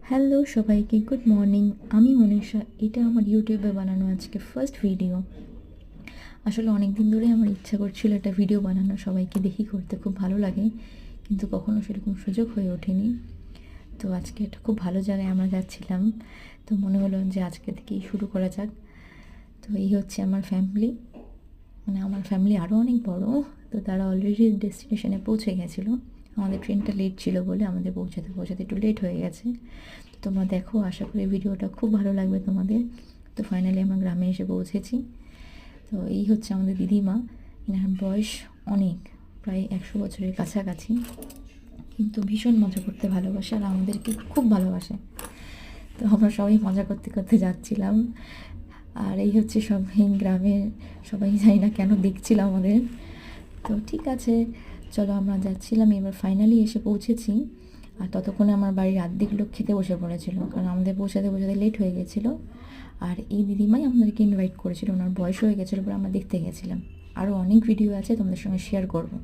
Hello সবাইকে, good morning. আমি মনীষা। এটা আমার ইউটিউবে বানানো আজকে ফার্স্ট ভিডিও। আসলে অনেক দিন ধরেই আমার ইচ্ছা করছিল একটা ভিডিও বানানো, সবাইকে দেখি করতে খুব ভালো লাগে, কিন্তু কখনো সেরকম সুযোগ হয়ে ওঠেনি। তো আজকে একটা খুব ভালো জায়গায় আমরা যাচ্ছিলাম, তো মনে হলো যে আজকে থেকেই শুরু করা যাক। তো এই হচ্ছে আমার ফ্যামিলি, মানে আমার ফ্যামিলি আরও অনেক বড়। তো তারা অলরেডি ডেস্টিনেশনে পৌঁছে গেছিলো। আমাদের ট্রেনটা লেট ছিল বলে আমাদের পৌঁছাতে পৌঁছাতে একটু লেট হয়ে গেছে। তো তোমরা দেখো, আশা করি ভিডিওটা খুব ভালো লাগবে তোমাদের। তো ফাইনালি আমরা গ্রামে এসে পৌঁছেছি। তো এই হচ্ছে আমাদের দিদিমা। এনার বয়স অনেক, প্রায় 100 বছরের কাছাকাছি, কিন্তু ভীষণ মজা করতে ভালোবাসে আর আমাদেরকে খুব ভালোবাসে। তো আমরা সবাই মজা করতে করতে যাচ্ছিলাম। আর এই হচ্ছে সবাই গ্রামের, সবাই জানি না কেন দেখছিল আমাদের। তো ঠিক আছে, চলো আমরা যাচ্ছিলাম। এবার ফাইনালি এসে পৌঁছেছি। আর ততক্ষণে আমার বাড়ির অর্ধেক লোক খেতে বসে পড়েছিল, কারণ আমাদের পৌঁছাতে পৌঁছাতে লেট হয়ে গেছিলো। আর এই দিদিমাই আমাদেরকে ইনভাইট করেছিল, ওনার বয়স হয়ে গেছিলো বলে আমরা দেখতে গেছিলাম। আরও অনেক ভিডিও আছে, তোমাদের সঙ্গে শেয়ার করবো।